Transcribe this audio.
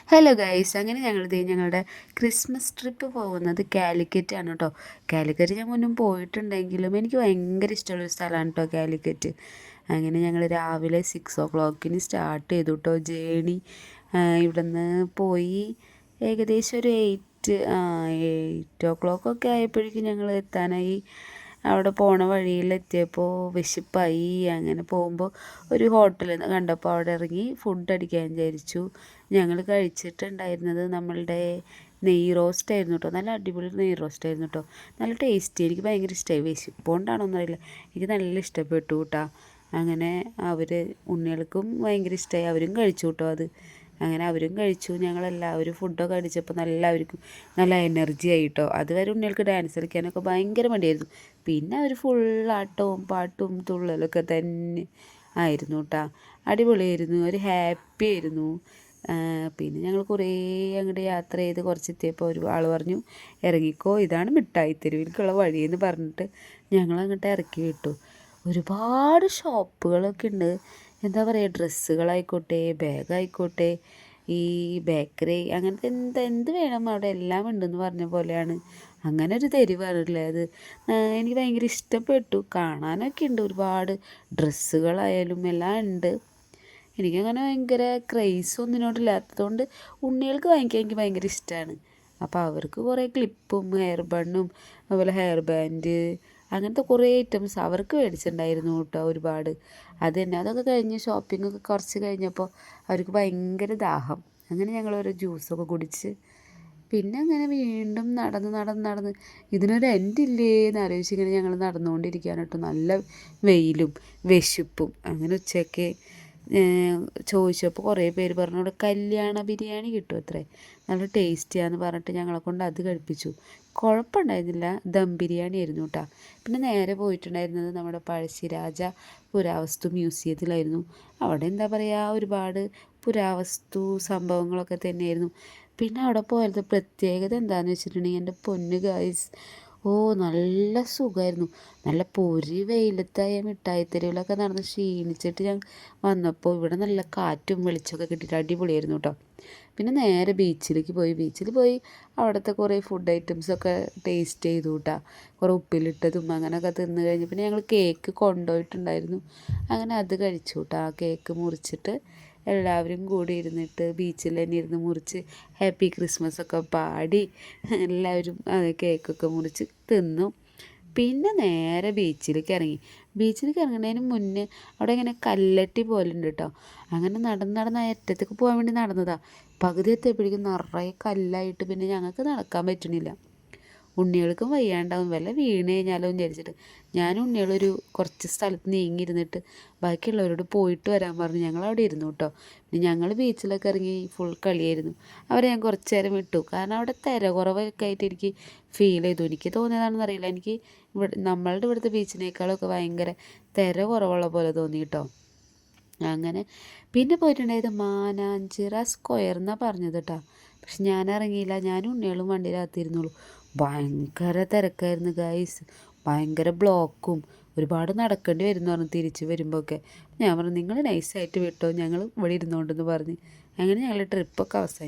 Hello guys, അങ്ങനെ ഞങ്ങളുടെ Christmas trip പോകുന്നത് കാലിക്കറ്റ് ആണ് കേട്ടോ. കാലിക്കറ്റ് ഞാൻ മുന്നും പോയിട്ടുണ്ടെങ്കിലും എനിക്ക് ഭയങ്കര ഇഷ്ടമുള്ളൊരു സ്ഥലമാണ് കേട്ടോ കാലിക്കറ്റ്. അങ്ങനെ ഞങ്ങൾ രാവിലെ 6 o'clock സ്റ്റാർട്ട് ചെയ്തു കേട്ടോ ജേണി. ഇവിടുന്ന് പോയി ഏകദേശം ഒരു 8 o'clock ആയപ്പോഴേക്കും ഞങ്ങൾ എത്താനായി. അവിടെ പോണ വഴിയിലെത്തിയപ്പോൾ വിശപ്പായി. അങ്ങനെ പോകുമ്പോൾ ഒരു ഹോട്ടലിൽ നിന്ന് കണ്ടപ്പോൾ അവിടെ ഇറങ്ങി ഫുഡ് അടിക്കാൻ വിചാരിച്ചു. ഞങ്ങൾ കഴിച്ചിട്ടുണ്ടായിരുന്നത് നമ്മളുടെ നെയ് റോസ്റ്റ് ആയിരുന്നു കേട്ടോ. നല്ല അടിപൊളി നെയ് റോസ്റ്റ് ആയിരുന്നു കേട്ടോ. നല്ല ടേസ്റ്റി, എനിക്ക് ഭയങ്കര ഇഷ്ടമായി. വിശപ്പുകൊണ്ടാണോന്നും അറിയില്ല, എനിക്ക് നല്ല ഇഷ്ടപ്പെട്ടു കേട്ടോ. അങ്ങനെ ഉണ്ണികൾക്കും ഭയങ്കര ഇഷ്ടമായി, അവരും കഴിച്ചു കേട്ടോ അത്. അങ്ങനെ അവരും കഴിച്ചു. ഞങ്ങളെല്ലാവരും ഫുഡൊക്കെ അടിച്ചപ്പോൾ നല്ല എനർജി ആയി കേട്ടോ. അതുവരെ ഉണ്ണികൾക്ക് ഡാൻസ് കളിക്കാനൊക്കെ ഭയങ്കര മടിയായിരുന്നു. പിന്നെ അവർ ഫുള്ളാട്ടവും പാട്ടും തുള്ളലൊക്കെ തന്നെ ആയിരുന്നു കേട്ടോ. അടിപൊളിയായിരുന്നു, ഒരു ഹാപ്പി ആയിരുന്നു. പിന്നെ ഞങ്ങൾ കുറേ അങ്ങോട്ട് യാത്ര ചെയ്ത് കുറച്ചെത്തിയപ്പോൾ ഒരു ആൾ പറഞ്ഞു, ഇറങ്ങിക്കോ, ഇതാണ് മിഠായി തെരുവിലേക്കുള്ള വഴിയെന്ന് പറഞ്ഞിട്ട് ഞങ്ങളങ്ങോട്ട് ഇറക്കി വിട്ടു. ഒരുപാട് ഷോപ്പുകളൊക്കെ ഉണ്ട്. എന്താ പറയുക, ഡ്രസ്സുകളായിക്കോട്ടെ, ബാഗായിക്കോട്ടെ, ഈ ബേക്കറി, അങ്ങനത്തെ എന്ത് വേണം അവിടെ എല്ലാം ഉണ്ടെന്ന് പറഞ്ഞ പോലെയാണ്. അങ്ങനെ ഒരു തെരുവാണല്ലേ അത്. എനിക്ക് ഭയങ്കര ഇഷ്ടപ്പെട്ടു. കാണാനൊക്കെ ഉണ്ട്, ഒരുപാട് ഡ്രസ്സുകളായാലും എല്ലാം ഉണ്ട്. എനിക്കങ്ങനെ ഭയങ്കര ക്രൈസ് ഒന്നിനോടില്ലാത്തതുകൊണ്ട് ഉണ്ണികൾക്ക് വാങ്ങിക്കാൻ എനിക്ക് ഭയങ്കര ഇഷ്ടമാണ്. അപ്പോൾ അവർക്ക് കുറേ ക്ലിപ്പും ഹെയർ ബണ്ണും അതുപോലെ ഹെയർ ബാൻഡ് അങ്ങനത്തെ കുറേ ഐറ്റംസ് അവർക്ക് മേടിച്ചിട്ടുണ്ടായിരുന്നു കേട്ടോ, ഒരുപാട്. അത് തന്നെ, അതൊക്കെ കഴിഞ്ഞ് ഷോപ്പിങ്ങൊക്കെ കുറച്ച് കഴിഞ്ഞപ്പോൾ അവർക്ക് ഭയങ്കര ദാഹം. അങ്ങനെ ഞങ്ങളൊരു ജ്യൂസൊക്കെ കുടിച്ച് പിന്നെ അങ്ങനെ വീണ്ടും നടന്ന് ഇതിനൊരു എൻഡില്ലേ എന്ന് ആലോചിച്ച് ഇങ്ങനെ ഞങ്ങൾ നടന്നുകൊണ്ടിരിക്കുകയാണ് കേട്ടോ. നല്ല വെയിലും വിശപ്പും. അങ്ങനെ ഉച്ചയ്ക്ക് ചോദിച്ചപ്പോൾ കുറേ പേര് പറഞ്ഞു അവിടെ കല്യാണ ബിരിയാണി കിട്ടും അത്രേ, നല്ല ടേസ്റ്റിയാന്ന് പറഞ്ഞിട്ട് ഞങ്ങളെ കൊണ്ട് അത് കഴിപ്പിച്ചു. കുഴപ്പമുണ്ടായിരുന്നില്ല, ദം ബിരിയാണി ആയിരുന്നു കേട്ടോ. പിന്നെ നേരെ പോയിട്ടുണ്ടായിരുന്നത് നമ്മുടെ പഴശ്ശിരാജ പുരാവസ്തു മ്യൂസിയത്തിലായിരുന്നു. അവിടെ എന്താ പറയുക, ഒരുപാട് പുരാവസ്തു സംഭവങ്ങളൊക്കെ തന്നെയായിരുന്നു. പിന്നെ അവിടെ പോയത് പ്രത്യേകത എന്താണെന്ന് വെച്ചിട്ടുണ്ടെങ്കിൽ, എൻ്റെ പൊന്നു ഗായ്സ്, നല്ല സുഖമായിരുന്നു. നല്ല പൊരി വെയിലത്തായ മിഠായിത്തെരുവിലൊക്കെ നടന്ന് ക്ഷീണിച്ചിട്ട് ഞാൻ വന്നപ്പോൾ ഇവിടെ നല്ല കാറ്റും വെളിച്ചമൊക്കെ കിട്ടിയിട്ട് അടിപൊളിയായിരുന്നു കേട്ടോ. പിന്നെ നേരെ ബീച്ചിൽ പോയി അവിടുത്തെ കുറേ ഫുഡ് ഐറ്റംസൊക്കെ ടേസ്റ്റ് ചെയ്തു കേട്ടോ. കുറേ ഉപ്പിലിട്ടതും അങ്ങനെയൊക്കെ തിന്ന് കഴിഞ്ഞ് പിന്നെ ഞങ്ങൾ കേക്ക് കൊണ്ടുപോയിട്ടുണ്ടായിരുന്നു. അങ്ങനെ അത് കഴിച്ചു കേട്ടോ. ആ കേക്ക് മുറിച്ചിട്ട് എല്ലാവരും കൂടി ഇരുന്നിട്ട് ബീച്ചിൽ തന്നെ ഇരുന്ന് മുറിച്ച് ഹാപ്പി ക്രിസ്മസ് ഒക്കെ പാടി എല്ലാവരും കേക്കൊക്കെ മുറിച്ച് തിന്നു. പിന്നെ നേരെ ബീച്ചിലേക്ക് ഇറങ്ങുന്നതിന് മുന്നേ അവിടെ ഇങ്ങനെ കല്ലട്ടി പോലെ ഉണ്ട് കേട്ടോ. അങ്ങനെ നടന്ന് അറ്റത്തേക്ക് പോകാൻ വേണ്ടി നടന്നതാണ്. പകുതി എത്തിയപ്പോഴേക്കും നിറയെ കല്ലായിട്ട് പിന്നെ ഞങ്ങൾക്ക് നടക്കാൻ പറ്റണില്ല. ഉണ്ണികൾക്കും വയ്യാണ്ടാവും, വല്ല വീണ് കഴിഞ്ഞാലോ എന്ന് വിചാരിച്ചിട്ട് ഞാനും ഉണ്ണികളൊരു കുറച്ച് സ്ഥലത്ത് നീങ്ങിയിരുന്നിട്ട് ബാക്കിയുള്ളവരോട് പോയിട്ട് വരാൻ പറഞ്ഞു. ഞങ്ങളവിടെ ഇരുന്നു കേട്ടോ. പിന്നെ ഞങ്ങൾ ബീച്ചിലൊക്കെ ഇറങ്ങി ഫുൾ കളിയായിരുന്നു. അവരെ ഞാൻ കുറച്ച് നേരം വിട്ടു, കാരണം അവിടെ തിര കുറവൊക്കെ ആയിട്ട് എനിക്ക് ഫീൽ ചെയ്തു. എനിക്ക് തോന്നിയതാണെന്ന് അറിയില്ല, എനിക്ക് നമ്മളുടെ ഇവിടുത്തെ ബീച്ചിനേക്കാളൊക്കെ ഭയങ്കര തിര കുറവുള്ള പോലെ തോന്നി കേട്ടോ. അങ്ങനെ പിന്നെ പോയിട്ടുണ്ടായത് മാനാഞ്ചിറ സ്ക്വയർ എന്നാണ് പറഞ്ഞത് കേട്ടോ. പക്ഷെ ഞാൻ ഇറങ്ങിയില്ല, ഞാനും ഉണ്ണികളും വണ്ടിയിലകത്തിരുന്നുള്ളൂ. ഭയങ്കര തിരക്കായിരുന്നു ഗൈസ്, ഭയങ്കര ബ്ലോക്കും, ഒരുപാട് നടക്കേണ്ടി വരുന്നു പറഞ്ഞു തിരിച്ച് വരുമ്പോഴൊക്കെ. ഞാൻ പറഞ്ഞു നിങ്ങൾ നൈസായിട്ട് വിട്ടോ, ഞങ്ങൾ ഇവിടെ ഇരുന്നോണ്ടെന്ന് പറഞ്ഞ്. അങ്ങനെ ഞങ്ങൾ ട്രിപ്പൊക്കെ അവസാനിച്ചു.